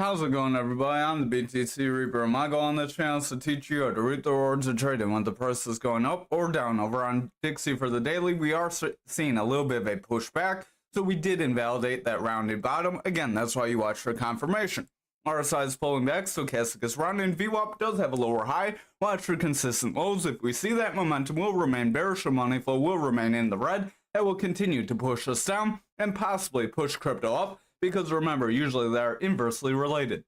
How's it going, everybody? I'm the BTC Reaper, and my goal on this channel is to teach you how to read the rewards of trading when the price is going up or down. Over on Dixie for the daily, we are seeing a little bit of a pushback, so we did invalidate that rounded bottom. Again, that's why you watch for confirmation. RSI is pulling back, stochastic is rounding. VWAP does have a lower high. Watch for consistent lows. If we see that momentum will remain bearish, the money flow will remain in the red. That will continue to push us down and possibly push crypto up, because remember, usually they're inversely related.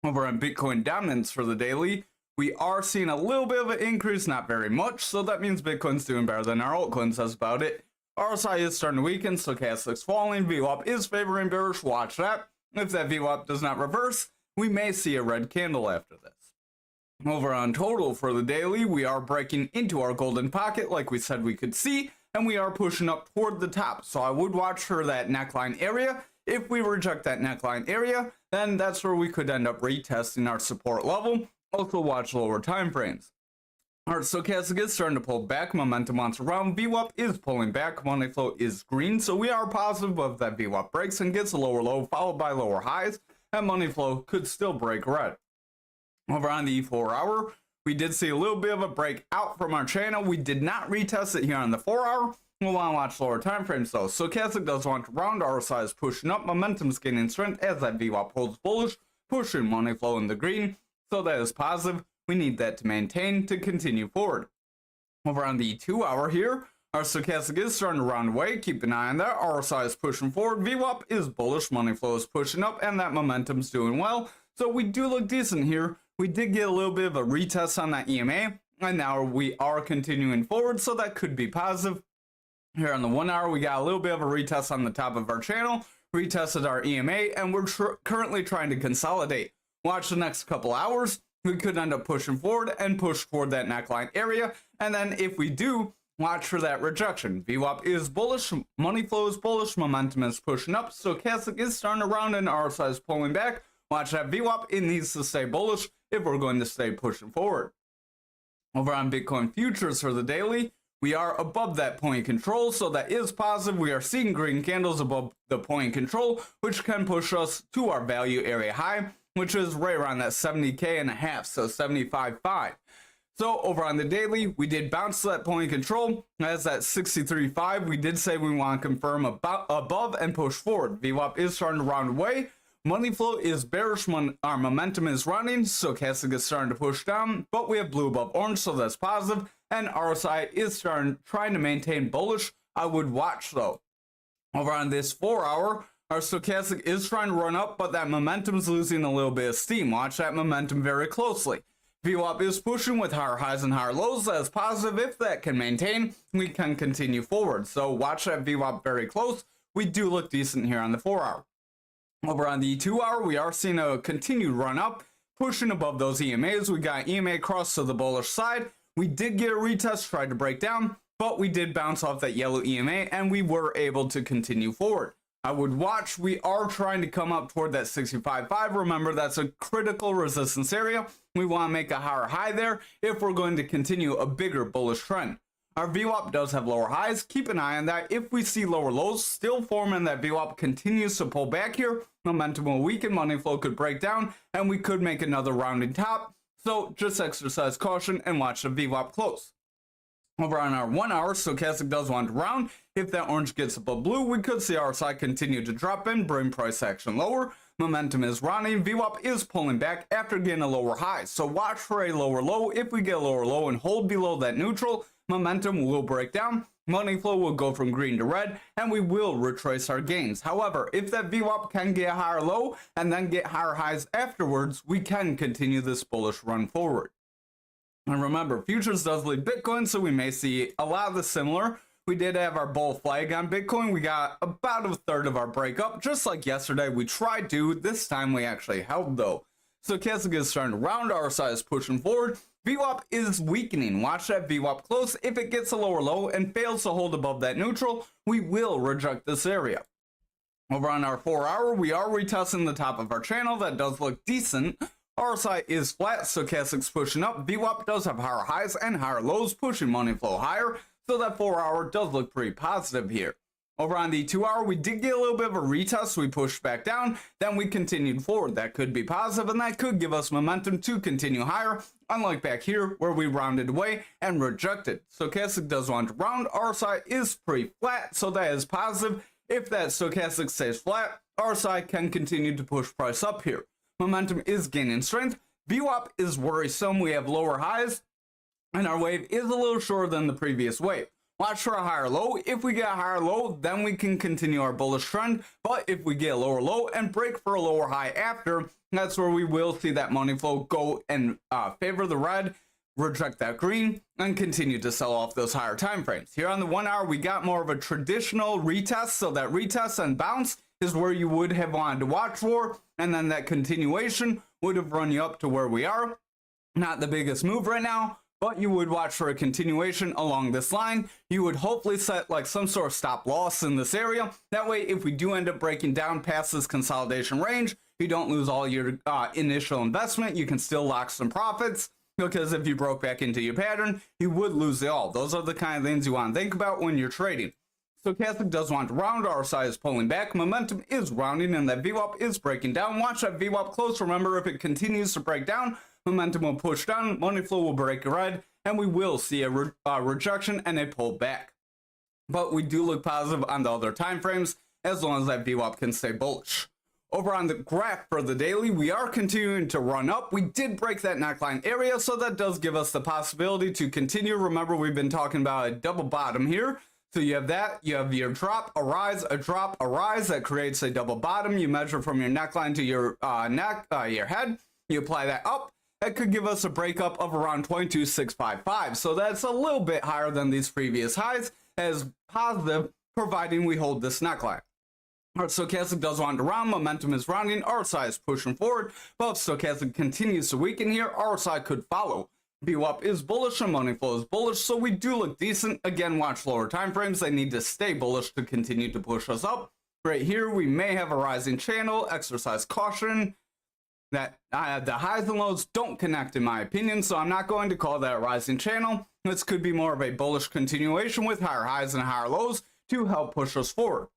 Over on Bitcoin dominance for the daily, we are seeing a little bit of an increase, not very much, so that means Bitcoin's doing better than our altcoins. That's about it. RSI is starting to weaken, stochastic's falling, VWAP is favoring bearish. Watch that. If that VWAP does not reverse, we may see a red candle after this. Over on total for the daily, we are breaking into our golden pocket like we said we could see, and we are pushing up toward the top, so I would watch for that neckline area. If we reject that neckline area, then that's where we could end up retesting our support level. Also watch lower time frames. Our stochastic is starting to pull back, momentum wants around, VWAP is pulling back, money flow is green, so we are positive if that VWAP breaks and gets a lower low followed by lower highs, and money flow could still break red. Over on the E4 hour, we did see a little bit of a break out from our channel. We did not retest it here on the 4 hour. We'll want to watch lower time frames though. Stochastic does want to round, RSI is pushing up, momentum's gaining strength as that VWAP holds bullish, pushing money flow in the green, so that is positive. We need that to maintain to continue forward. Over on the 2 hour here, our stochastic is starting to round away. Keep an eye on that. RSI is pushing forward, VWAP is bullish, money flow is pushing up, and that momentum's doing well. So we do look decent here. We did get a little bit of a retest on that EMA, and now we are continuing forward, so that could be positive. Here on the 1 hour, we got a little bit of a retest on the top of our channel, retested our EMA, and we're currently trying to consolidate. Watch the next couple hours. We could end up pushing forward and push toward that neckline area, and then if we do, watch for that rejection. VWAP is bullish, money flow is bullish, momentum is pushing up, stochastic is starting to round, and RSI is pulling back. Watch that VWAP, it needs to stay bullish if we're going to stay pushing forward. Over on Bitcoin futures for the daily, we are above that point control, so that is positive. We are seeing green candles above the point control, which can push us to our value area high, which is right around that 70K and a half, so 75.5. So over on the daily, we did bounce to that point control. As that 63.5, we did say we want to confirm above and push forward. VWAP is starting to round away. Money flow is bearish when our momentum is running, stochastic is starting to push down, but we have blue above orange, so that's positive, and RSI is trying to maintain bullish. I would watch though. Over on this 4 hour, our stochastic is trying to run up, but that momentum is losing a little bit of steam. Watch that momentum very closely. VWAP is pushing with higher highs and higher lows. That is positive. If that can maintain, we can continue forward. So watch that VWAP very close. We do look decent here on the 4 hour. Over on the 2 hour, we are seeing a continued run up, pushing above those EMAs. We got EMA cross to the bullish side. We did get a retest, tried to break down, but we did bounce off that yellow EMA and we were able to continue forward. I would watch, we are trying to come up toward that 65.5. Remember, that's a critical resistance area. We want to make a higher high there if we're going to continue a bigger bullish trend. Our VWAP does have lower highs. Keep an eye on that. If we see lower lows still forming, that VWAP continues to pull back here, momentum will weaken, money flow could break down, and we could make another rounded top. So just exercise caution and watch the VWAP close. Over on our 1 hour, stochastic does want to round. If that orange gets above blue, we could see RSI continue to drop in, bring price action lower. Momentum is rounding, VWAP is pulling back after getting a lower high. So watch for a lower low. If we get a lower low and hold below that neutral, momentum will break down, money flow will go from green to red, and we will retrace our gains. However, if that VWAP can get a higher low and then get higher highs afterwards, we can continue this bullish run forward. And remember, futures does lead Bitcoin, so we may see a lot of the similar. We did have our bull flag on Bitcoin. We got about a third of our breakup, just like yesterday. We tried to. This time we actually held though. Stochastic is starting to round. RSI is pushing forward. VWAP is weakening. Watch that VWAP close. If it gets a lower low and fails to hold above that neutral, we will reject this area. Over on our 4 hour, we are retesting the top of our channel. That does look decent. RSI is flat, stochastic's pushing up. VWAP does have higher highs and higher lows, pushing money flow higher. So that 4 hour does look pretty positive here. Over on the 2-hour, we did get a little bit of a retest. We pushed back down, then we continued forward. That could be positive, and that could give us momentum to continue higher, unlike back here where we rounded away and rejected. Stochastic does want to round. RSI is pretty flat, so that is positive. If that stochastic stays flat, RSI can continue to push price up here. Momentum is gaining strength. VWAP is worrisome. We have lower highs, and our wave is a little shorter than the previous wave. Watch for a higher low. If we get a higher low, then we can continue our bullish trend. But if we get a lower low and break for a lower high after, that's where we will see that money flow go and favor the red, reject that green, and continue to sell off those higher time frames. Here on the 1-hour, we got more of a traditional retest. So that retest and bounce is where you would have wanted to watch for. And then that continuation would have run you up to where we are. Not the biggest move right now, but you would watch for a continuation along this line. You would hopefully set like some sort of stop loss in this area. That way, if we do end up breaking down past this consolidation range, you don't lose all your initial investment. You can still lock some profits, because if you broke back into your pattern, you would lose it all. Those are the kind of things you want to think about when you're trading. Stochastic does want to round. RSI is pulling back. Momentum is rounding, and that VWAP is breaking down. Watch that VWAP close. Remember, if it continues to break down, momentum will push down, money flow will break red, and we will see a rejection and a pull back. But we do look positive on the other time frames as long as that VWAP can stay bullish. Over on the graph for the daily, we are continuing to run up. We did break that neckline area, so that does give us the possibility to continue. Remember, we've been talking about a double bottom here. So you have that, you have your drop, a rise, a drop, a rise. That creates a double bottom. You measure from your neckline to your your head. You apply that up. That could give us a breakup of around 22,655. So that's a little bit higher than these previous highs, as positive, providing we hold this neckline. Our stochastic does want to round. Momentum is rounding. RSI is pushing forward. But if stochastic continues to weaken here, RSI could follow. VWAP is bullish and money flow is bullish, so we do look decent. Again, watch lower time frames. They need to stay bullish to continue to push us up. Right here, we may have a rising channel. Exercise caution. That the highs and lows don't connect in my opinion, so I'm not going to call that a rising channel. This could be more of a bullish continuation with higher highs and higher lows to help push us forward.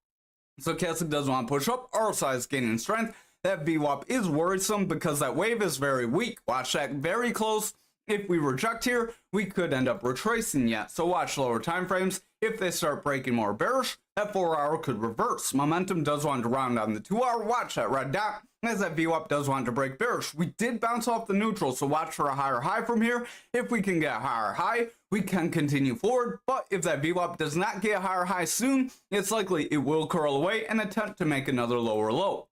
Stochastic does want to push up. RSI is gaining strength. That VWAP is worrisome because that wave is very weak. Watch that very close. If we reject here, we could end up retracing yet. So watch lower time frames. If they start breaking more bearish, that 4-hour could reverse. Momentum does want to round on the 2-hour. Watch that red dot as that VWAP does want to break bearish. We did bounce off the neutral, so watch for a higher high from here. If we can get a higher high, we can continue forward. But if that VWAP does not get a higher high soon, it's likely it will curl away and attempt to make another lower low.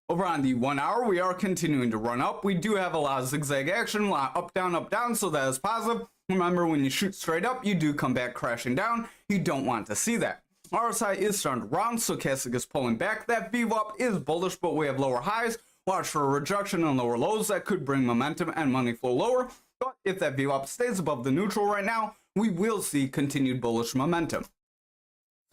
Over on the 1-hour, we are continuing to run up. We do have a lot of zigzag action, a lot up, down, so that is positive. Remember, when you shoot straight up, you do come back crashing down. You don't want to see that. RSI is starting to round, stochastic is pulling back. That VWAP is bullish, but we have lower highs. Watch for a rejection and lower lows. That could bring momentum and money flow lower. But if that VWAP stays above the neutral right now, we will see continued bullish momentum.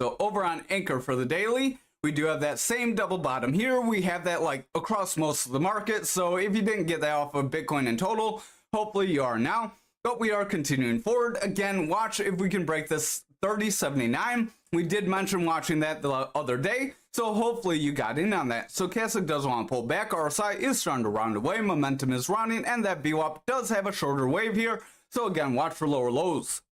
So over on Ankr for the daily, we do have that same double bottom here. We have that like across most of the market. So if you didn't get that off of Bitcoin in total, hopefully you are now. But we are continuing forward. Again, watch if we can break this 30.79. We did mention watching that the other day. So hopefully you got in on that. So stochastic does want to pull back. RSI is starting to round away. Momentum is rounding. And that VWAP does have a shorter wave here. So again, watch for lower lows.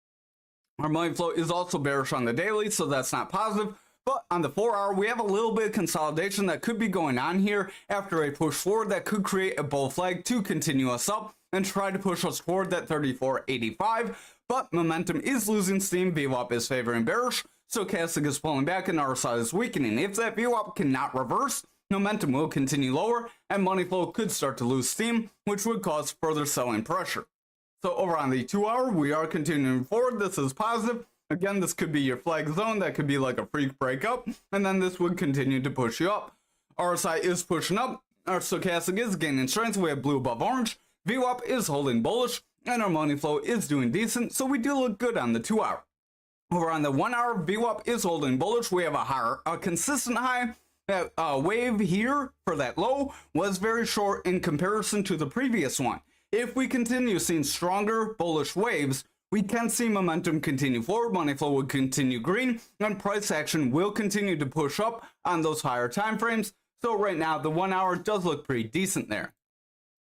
Our money flow is also bearish on the daily. So that's not positive. But on the 4-hour, we have a little bit of consolidation that could be going on here after a push forward that could create a bull flag to continue us up and try to push us toward that 34.85. But momentum is losing steam. VWAP is favoring bearish. Stochastic is pulling back and RSI is weakening. If that VWAP cannot reverse, momentum will continue lower and money flow could start to lose steam, which would cause further selling pressure. So over on the 2-hour, we are continuing forward. This is positive. Again, this could be your flag zone. That could be like a freak breakup. And then this would continue to push you up. RSI is pushing up. Our stochastic is gaining strength. We have blue above orange. VWAP is holding bullish. And our money flow is doing decent. So we do look good on the 2-hour. Over on the 1-hour, VWAP is holding bullish. We have a consistent high. That wave here for that low was very short in comparison to the previous one. If we continue seeing stronger bullish waves, we can see momentum continue forward, money flow will continue green, and price action will continue to push up on those higher time frames. So right now, the 1 hour does look pretty decent there.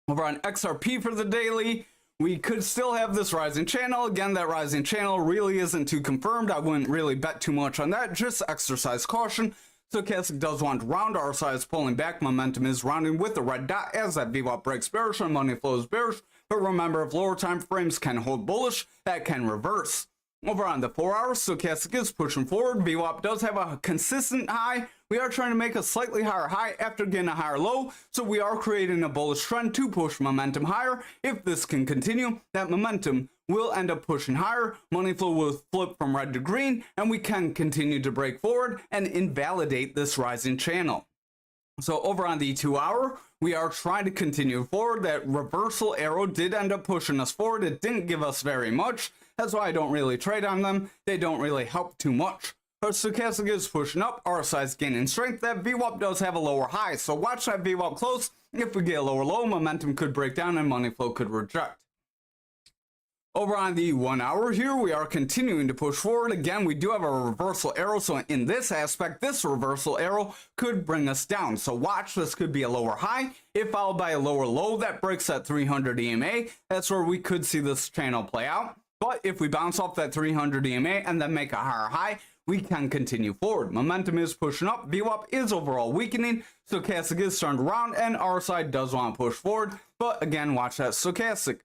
Over on XRP for the daily, we could still have this rising channel. Again, that rising channel really isn't too confirmed. I wouldn't really bet too much on that. Just exercise caution. Stochastic does want to round. RSI is pulling back. Momentum is rounding with the red dot as that VWAP breaks bearish and money flows bearish. But remember, if lower time frames can hold bullish, that can reverse. Over on the 4 hours, stochastic is pushing forward. VWAP does have a consistent high. We are trying to make a slightly higher high after getting a higher low. So we are creating a bullish trend to push momentum higher. If this can continue, that momentum will end up pushing higher. Money flow will flip from red to green, and we can continue to break forward and invalidate this rising channel. So over on the 2 hour, we are trying to continue forward. That reversal arrow did end up pushing us forward. It didn't give us very much. That's why I don't really trade on them. They don't really help too much. But stochastic is pushing up. RSI is gaining strength. That VWAP does have a lower high. So watch that VWAP close. If we get a lower low, momentum could break down and money flow could reject. Over on the 1 hour here, we are continuing to push forward. Again, we do have a reversal arrow. So in this aspect, this reversal arrow could bring us down. So watch, this could be a lower high. If followed by a lower low that breaks that 300 EMA, that's where we could see this channel play out. But if we bounce off that 300 EMA and then make a higher high, we can continue forward. Momentum is pushing up. VWAP is overall weakening. Stochastic is turned around and RSI does want to push forward. But again, watch that stochastic.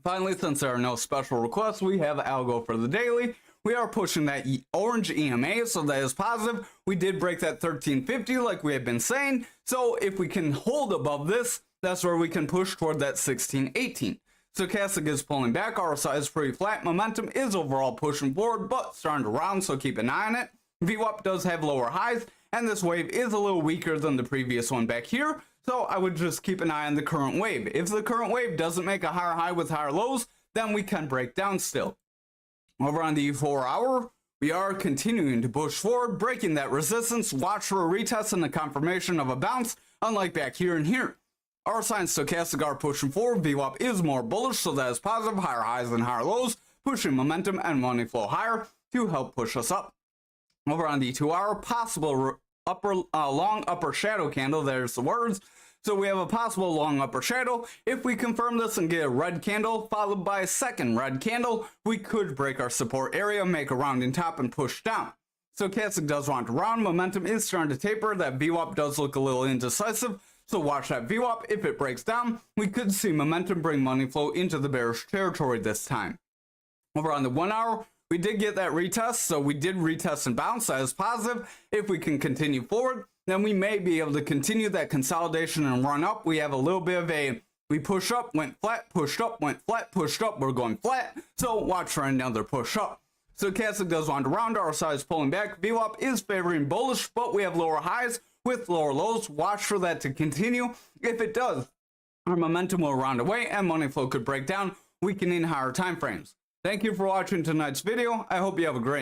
Finally, since there are no special requests, we have ALGO for the daily. We are pushing that orange EMA, so that is positive. We did break that 1350 like we have been saying. So if we can hold above this, that's where we can push toward that 1618. Stochastic is pulling back. RSI is pretty flat. Momentum is overall pushing forward, but starting to round, so keep an eye on it. VWAP does have lower highs, and this wave is a little weaker than the previous one back here. So I would just keep an eye on the current wave. If the current wave doesn't make a higher high with higher lows, then we can break down still. Over on the 4 hour, we are continuing to push forward, breaking that resistance. Watch for a retest and the confirmation of a bounce, unlike back here and here. RSI and stochastic are pushing forward. VWAP is more bullish, so that is positive. Higher highs and higher lows, pushing momentum and money flow higher to help push us up. Over on the 2 hour, possible long upper shadow candle. There's the words. So we have a possible long upper shadow. If we confirm this and get a red candle followed by a second red candle, we could break our support area, make a rounding top, and push down. Stochastic does want to round. Momentum is starting to taper. That VWAP does look a little indecisive. So watch that VWAP. If it breaks down, we could see momentum bring money flow into the bearish territory this time. Over on the 1 hour, we did get that retest, so we did retest and bounce. That is positive. If we can continue forward, then we may be able to continue that consolidation and run up. We have a little bit of we push up, went flat, pushed up, went flat, pushed up. We're going flat, so watch for another push up. Stochastic does want to round. RSI is pulling back. VWAP is favoring bullish, but we have lower highs with lower lows. Watch for that to continue. If it does, our momentum will round away and money flow could break down, weakening higher time frames. Thank you for watching tonight's video. I hope you have a great night.